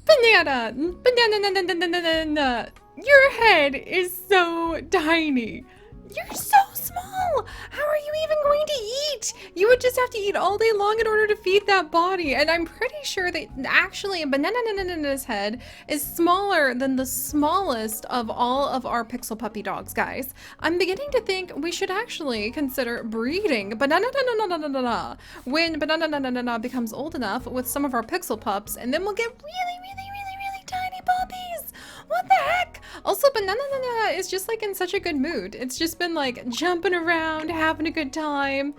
Banana. Your head is so tiny. You're so small. How are you even going to eat? You would just have to eat all day long in order to feed that body. And I'm pretty sure that actually Banana's head is smaller than the smallest of all of our pixel puppy dogs, guys. I'm beginning to think we should actually consider breeding Banana when Banana becomes old enough with some of our pixel pups, and then we'll get really tiny puppies. What the heck? Also, Banana is just like in such a good mood. It's just been like jumping around, having a good time,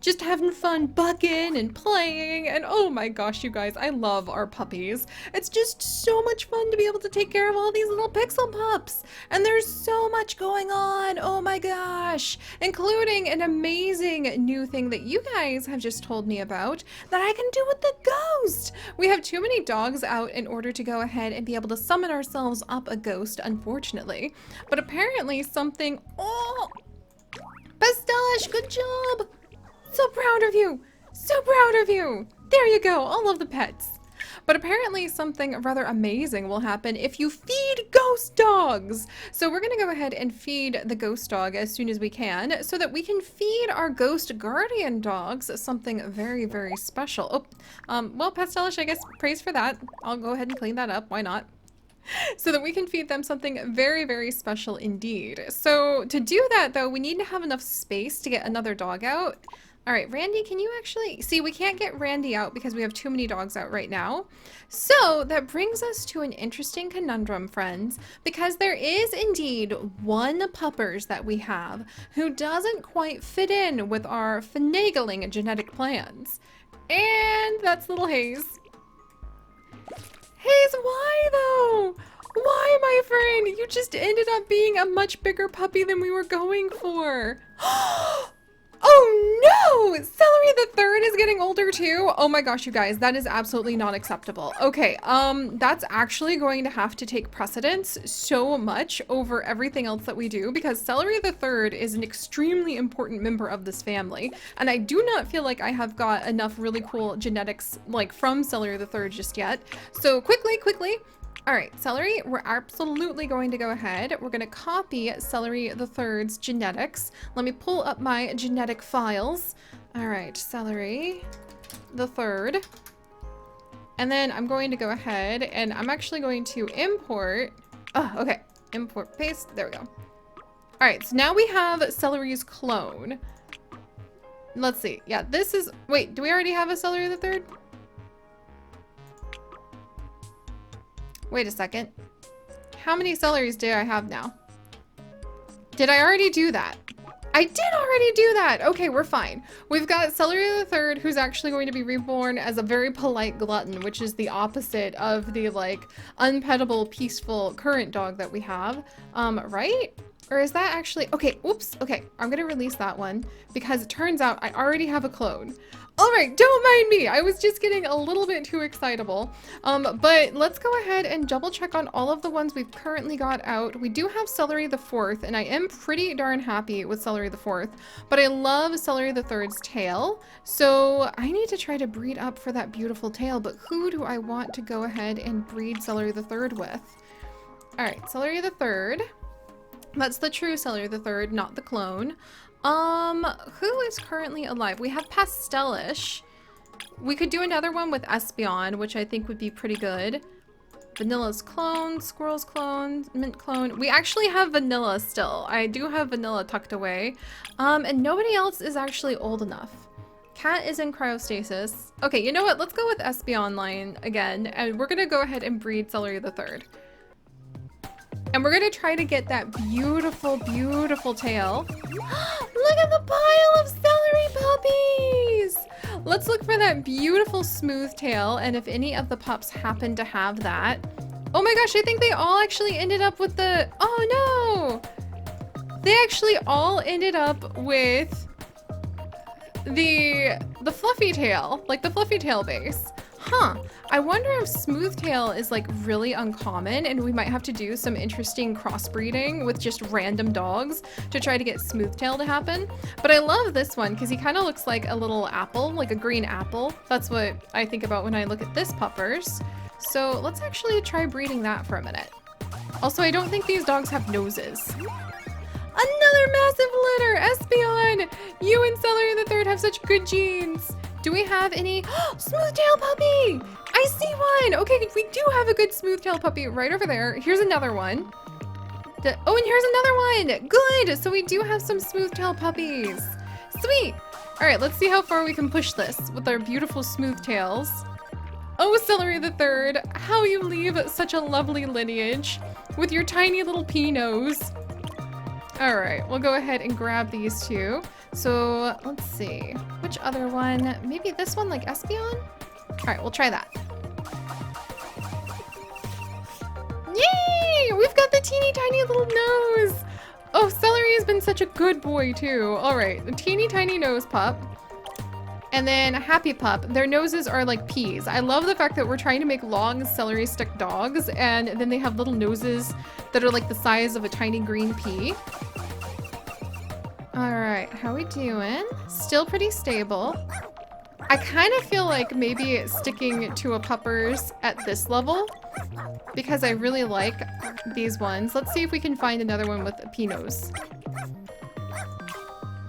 just having fun bucking and playing. And oh my gosh, you guys, I love our puppies. It's just so much fun to be able to take care of all these little pixel pups. And there's so much going on. Oh my gosh, including an amazing new thing that you guys have just told me about that I can do with the ghost. We have too many dogs out in order to go ahead and be able to summon ourselves up a ghost, unfortunately. But apparently something, oh, Pastelish, good job. So proud of you! So proud of you! There you go, all of the pets. But apparently something rather amazing will happen if you feed ghost dogs. So we're gonna go ahead and feed the ghost dog as soon as we can so that we can feed our ghost guardian dogs something very special. Oh, well, Pastelish, I guess praise for that. I'll go ahead and clean that up, why not? So that we can feed them something very special indeed. So to do that though, we need to have enough space to get another dog out. All right, Randy, can you actually see? We can't get Randy out because we have too many dogs out right now. So that brings us to an interesting conundrum, friends, because there is indeed one puppers that we have who doesn't quite fit in with our finagling genetic plans. And that's little Hayes. Hayes, why though? Why, my friend? You just ended up being a much bigger puppy than we were going for. Oh no! Celery the Third is getting older too? Oh my gosh, you guys, that is absolutely not acceptable. Okay, that's actually going to have to take precedence so much over everything else that we do because Celery the Third is an extremely important member of this family, and I do not feel like I have got enough really cool genetics like from Celery the Third just yet. So quickly. All right, Celery, we're absolutely going to go ahead. We're going to copy Celery the Third's genetics. Let me pull up my genetic files. All right, Celery the Third. And then I'm going to go ahead and I'm actually going to import. Oh, okay. Import paste. There we go. All right, so now we have Celery's clone. Let's see. Yeah, this is, wait, do we already have a Celery the Third? Wait a second. How many celeries do I have now? Did I already do that? I did already do that. Okay, we're fine. We've got Celery the Third, who's actually going to be reborn as a very polite glutton, which is the opposite of the like unpettable, peaceful current dog that we have. Right? Or is that actually, okay, oops. Okay, I'm gonna release that one because it turns out I already have a clone. All right, don't mind me. I was just getting a little bit too excitable. But let's go ahead and double check on all of the ones we've currently got out. We do have Celery the Fourth, and I am pretty darn happy with Celery the Fourth, but I love Celery the Third's tail. So I need to try to breed up for that beautiful tail, but who do I want to go ahead and breed Celery the Third with? All right, Celery the Third. That's the true Celery the Third, not the clone. Who is currently alive? We have Pastelish. We could do another one with Espeon, which I think would be pretty good. Vanilla's clone, Squirrel's clone, Mint clone. We actually have Vanilla still. I do have Vanilla tucked away. And nobody else is actually old enough. Cat is in cryostasis. Okay, you know what? Let's go with Espeon line again, and we're gonna go ahead and breed Celery the Third. And we're gonna try to get that beautiful tail. Look at the pile of celery puppies! Let's look for that beautiful smooth tail, and if any of the pups happen to have that. Oh my gosh, I think they all actually ended up with the, oh no! They actually all ended up with the fluffy tail, like the fluffy tail base. Huh, I wonder if smooth tail is like really uncommon and we might have to do some interesting crossbreeding with just random dogs to try to get smooth tail to happen. But I love this one because he kind of looks like a little apple, like a green apple. That's what I think about when I look at this puppers. So let's actually try breeding that for a minute. Also, I don't think these dogs have noses. Another massive litter! Espeon! You and Celery the Third have such good genes. Do we have any? Smooth tail puppy! I see one! Okay, we do have a good smooth tail puppy right over there. Here's another one. Oh, and here's another one! Good! So we do have some smooth tail puppies. Sweet! Alright, let's see how far we can push this with our beautiful smooth tails. Oh, Celery the Third, how you leave such a lovely lineage with your tiny little pea nose. Alright, we'll go ahead and grab these two. So, let's see. Which other one? Maybe this one, like Espeon? Alright, we'll try that. Yay! We've got the teeny tiny little nose! Oh, Celery has been such a good boy, too. Alright, the teeny tiny nose pup. And then a Happy Pup. Their noses are like peas. I love the fact that we're trying to make long celery stick dogs, and then they have little noses that are like the size of a tiny green pea. Alright, how we doing? Still pretty stable. I kind of feel like maybe sticking to a puppers at this level because I really like these ones. Let's see if we can find another one with a pea nose.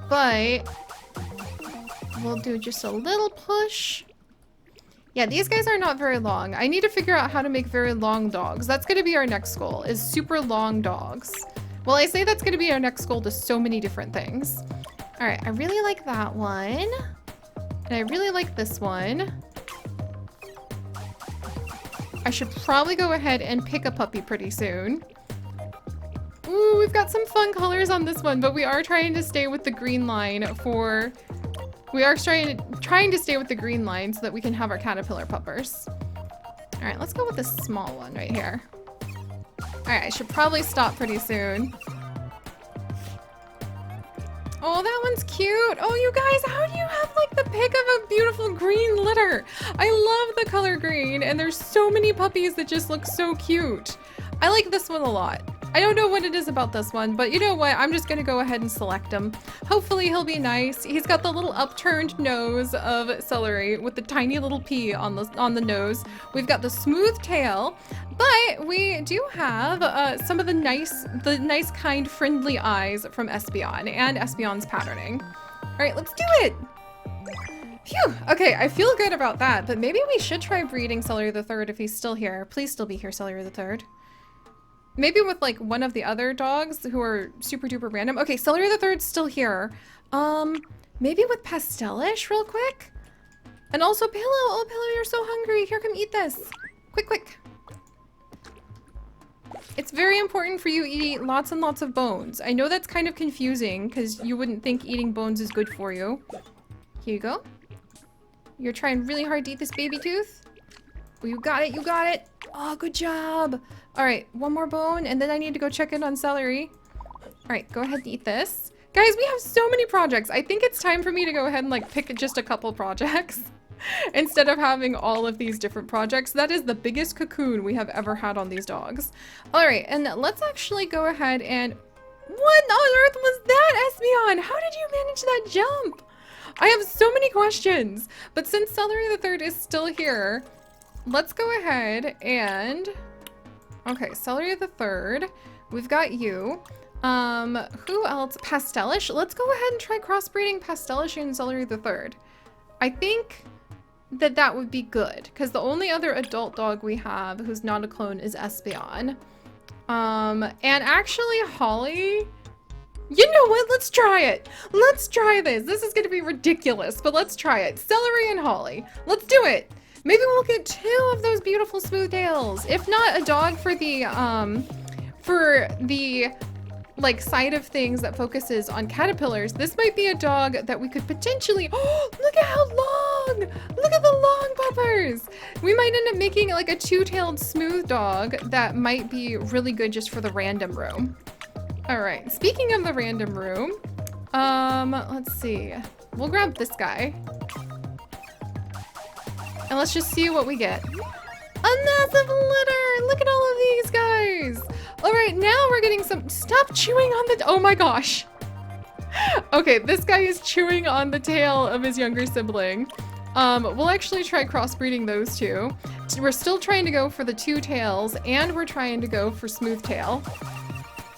But we'll do just a little push. Yeah, these guys are not very long. I need to figure out how to make very long dogs. That's going to be our next goal, is super long dogs. Well, I say that's going to be our next goal to so many different things. All right, I really like that one. And I really like this one. I should probably go ahead and pick a puppy pretty soon. Ooh, we've got some fun colors on this one, but we are trying to stay with the green line for... We are trying to stay with the green line so that we can have our caterpillar puppers. All right, let's go with this small one right here. All right, I should probably stop pretty soon. Oh, that one's cute. Oh, you guys, how do you have like the pick of a beautiful green litter? I love the color green, and there's so many puppies that just look so cute. I like this one a lot. I don't know what it is about this one, but you know what? I'm just gonna go ahead and select him. Hopefully he'll be nice. He's got the little upturned nose of Celery with the tiny little pea on the nose. We've got the smooth tail, but we do have some of the nice, kind, friendly eyes from Espeon and Espeon's patterning. All right, let's do it. Phew, okay, I feel good about that, but maybe we should try breeding Celery the Third if he's still here. Please still be here, Celery the Third. Maybe with like one of the other dogs who are super duper random. Okay, Celery the Third's still here. Maybe with Pastelish real quick? And also Pillow. Oh, Pillow, you're so hungry. Here, come eat this. Quick, quick. It's very important for you to eat lots and lots of bones. I know that's kind of confusing because you wouldn't think eating bones is good for you. Here you go. You're trying really hard to eat this baby tooth. Oh, you got it, you got it. Oh, good job. All right, one more bone, and then I need to go check in on Celery. All right, go ahead and eat this. Guys, we have so many projects. I think it's time for me to go ahead and like pick just a couple projects instead of having all of these different projects. That is the biggest cocoon we have ever had on these dogs. All right, and let's actually go ahead and... What on earth was that, Espeon? How did you manage that jump? I have so many questions, but since Celery the Third is still here, let's go ahead and... Okay, Celery the Third. We've got you. Who else? Pastelish. Let's go ahead and try crossbreeding Pastelish and Celery the Third. I think that would be good because the only other adult dog we have who's not a clone is Espeon. And actually Holly... You know what? Let's try it. Let's try this. This is going to be ridiculous, but let's try it. Celery and Holly. Let's do it. Maybe we'll get 2 of those beautiful smooth tails. If not, a dog for the like side of things that focuses on caterpillars. This might be a dog that we could potentially, oh, look at how long, look at the long puppers. We might end up making like a 2-tailed smooth dog that might be really good just for the random room. All right, speaking of the random room, let's see. We'll grab this guy. And let's just see what we get. A massive litter! Look at all of these guys! All right, now we're getting some... Stop chewing on the... Oh my gosh. Okay, this guy is chewing on the tail of his younger sibling. We'll actually try crossbreeding those two. We're still trying to go for the two tails, and we're trying to go for smooth tail.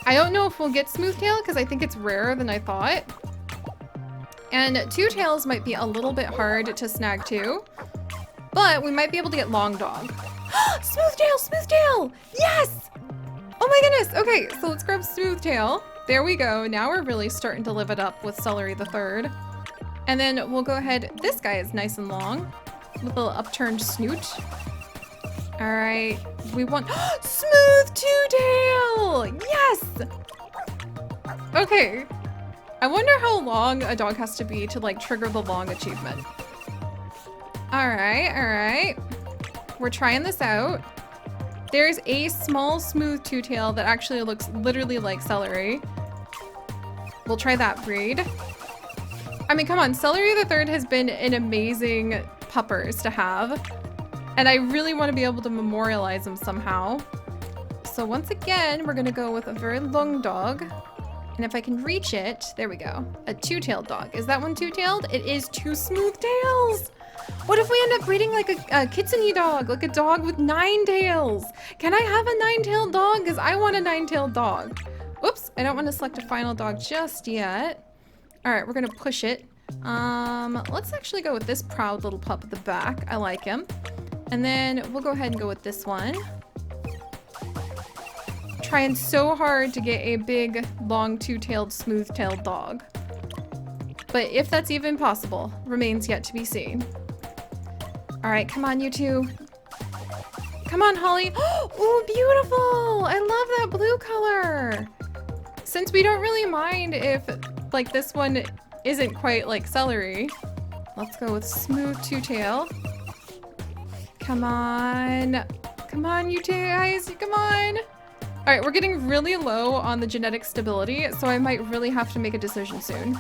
I don't know if we'll get smooth tail because I think it's rarer than I thought. And two tails might be a little bit hard to snag too, but we might be able to get long dog. Smooth tail, smooth tail! Yes! Oh my goodness! Okay, so let's grab smooth tail. There we go. Now we're really starting to live it up with Celery the Third. And then we'll go ahead. This guy is nice and long with a little upturned snoot. All right, we want smooth two-tail! Yes! Okay, I wonder how long a dog has to be to like trigger the long achievement. All right. We're trying this out. There's a small smooth two-tail that actually looks literally like Celery. We'll try that breed. I mean, come on, Celery the Third has been an amazing puppers to have. And I really want to be able to memorialize them somehow. So once again, we're gonna go with a very long dog. And if I can reach it, there we go. A two-tailed dog. Is that one two-tailed? It is two smooth tails. What if we end up breeding like a kitsune dog, like a dog with 9 tails? Can I have a 9-tailed dog? Because I want a 9-tailed dog. Oops, I don't want to select a final dog just yet. All right, we're gonna push it. Let's actually go with this proud little pup at the back. I like him. And then we'll go ahead and go with this one. Trying so hard to get a big, long, two-tailed, smooth-tailed dog. But if that's even possible, remains yet to be seen. All right, come on, you two. Come on, Holly. Oh, beautiful! I love that blue color. Since we don't really mind if, like, this one isn't quite like Celery, let's go with smooth two-tail. Come on. Come on, you two guys. Come on. All right, we're getting really low on the genetic stability, so I might really have to make a decision soon.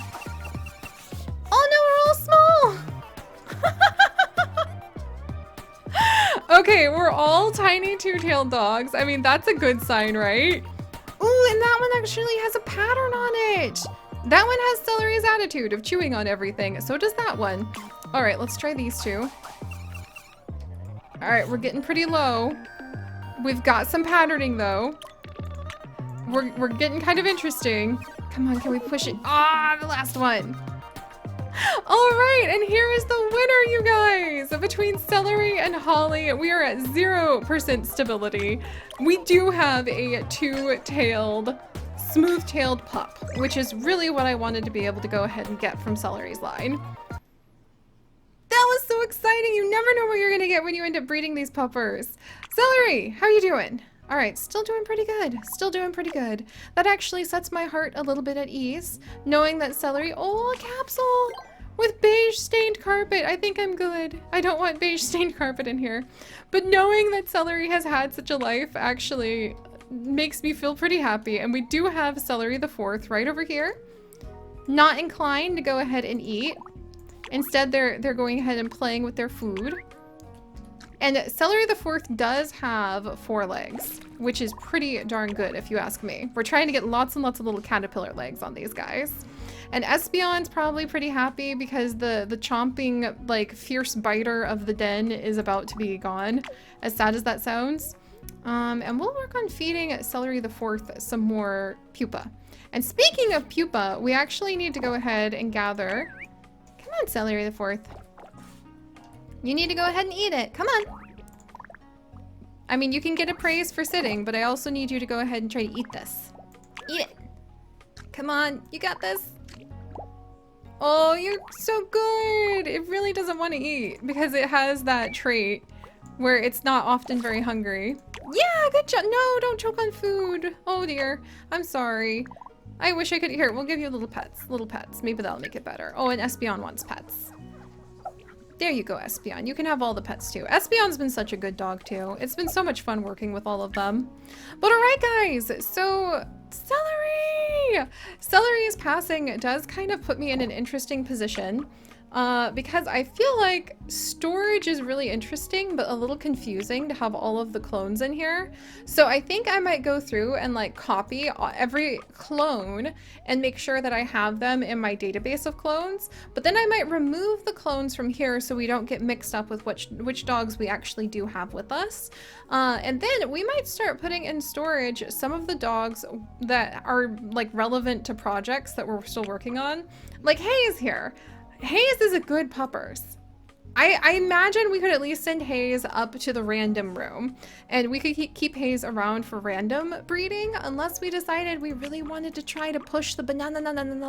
Oh no, we're all small. Okay, we're all tiny two-tailed dogs. I mean, that's a good sign, right? Ooh, and that one actually has a pattern on it. That one has Celery's attitude of chewing on everything. So does that one. All right, let's try these two. All right, we're getting pretty low. We've got some patterning though. We're getting kind of interesting. Come on, can we push it? Ah, the last one. All right, and here is the winner, you guys. Between Celery and Holly, we are at 0% stability. We do have a two-tailed, smooth-tailed pup, which is really what I wanted to be able to go ahead and get from Celery's line. That was so exciting. You never know what you're gonna get when you end up breeding these puppers. Celery, how are you doing? All right, still doing pretty good. Still doing pretty good. That actually sets my heart a little bit at ease, knowing that Celery, oh, a capsule with beige stained carpet. I think I'm good. I don't want beige stained carpet in here. But knowing that Celery has had such a life actually makes me feel pretty happy. And we do have Celery the Fourth right over here. Not inclined to go ahead and eat. Instead, they're going ahead and playing with their food. And Celery the Fourth does have 4 legs, which is pretty darn good if you ask me. We're trying to get lots and lots of little caterpillar legs on these guys. And Espeon's probably pretty happy because the chomping, like, fierce biter of the den is about to be gone, as sad as that sounds. And we'll work on feeding Celery the Fourth some more pupa. And speaking of pupa, we actually need to go ahead and gather. Come on, Celery the Fourth. You need to go ahead and eat it. Come on. I mean, you can get a praise for sitting, but I also need you to go ahead and try to eat this. Eat it. Come on, you got this. Oh, you're so good. It really doesn't want to eat because it has that trait where it's not often very hungry. Yeah, good job. No, don't choke on food. Oh dear. I'm sorry. I wish I could. Here, we'll give you little pets. Little pets. Maybe that'll make it better. Oh, and Espeon wants pets. There you go, Espeon. You can have all the pets too. Espeon's been such a good dog too. It's been so much fun working with all of them. But all right, guys. So, Celery! Celery's passing does kind of put me in an interesting position. because I feel like storage is really interesting, but a little confusing to have all of the clones in here. So I think I might go through and like copy every clone and make sure that I have them in my database of clones, but then I might remove the clones from here so we don't get mixed up with which dogs we actually do have with us. And then we might start putting in storage some of the dogs that are like relevant to projects that we're still working on. Like Hayes here. Hayes is a good puppers. I imagine we could at least send Hayes up to the random room, and we could keep Hayes around for random breeding unless we decided we really wanted to try to push the banana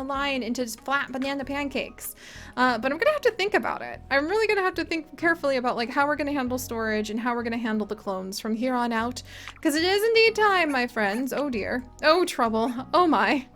line into flat banana pancakes. But I'm gonna have to think about it. I'm really gonna have to think carefully about like how we're gonna handle storage and how we're gonna handle the clones from here on out, because it is indeed time, my friends. Oh dear. Oh trouble. Oh my.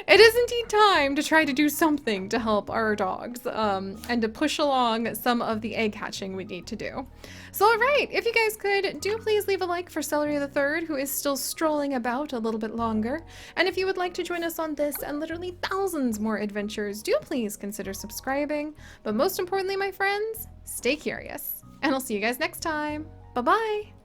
It is indeed time to try to do something to help our dogs, and to push along some of the egg hatching we need to do. So all right, if you guys could, do please leave a like for Celery the Third, who is still strolling about a little bit longer. And if you would like to join us on this and literally thousands more adventures, do please consider subscribing. But most importantly, my friends, stay curious. And I'll see you guys next time. Bye-bye.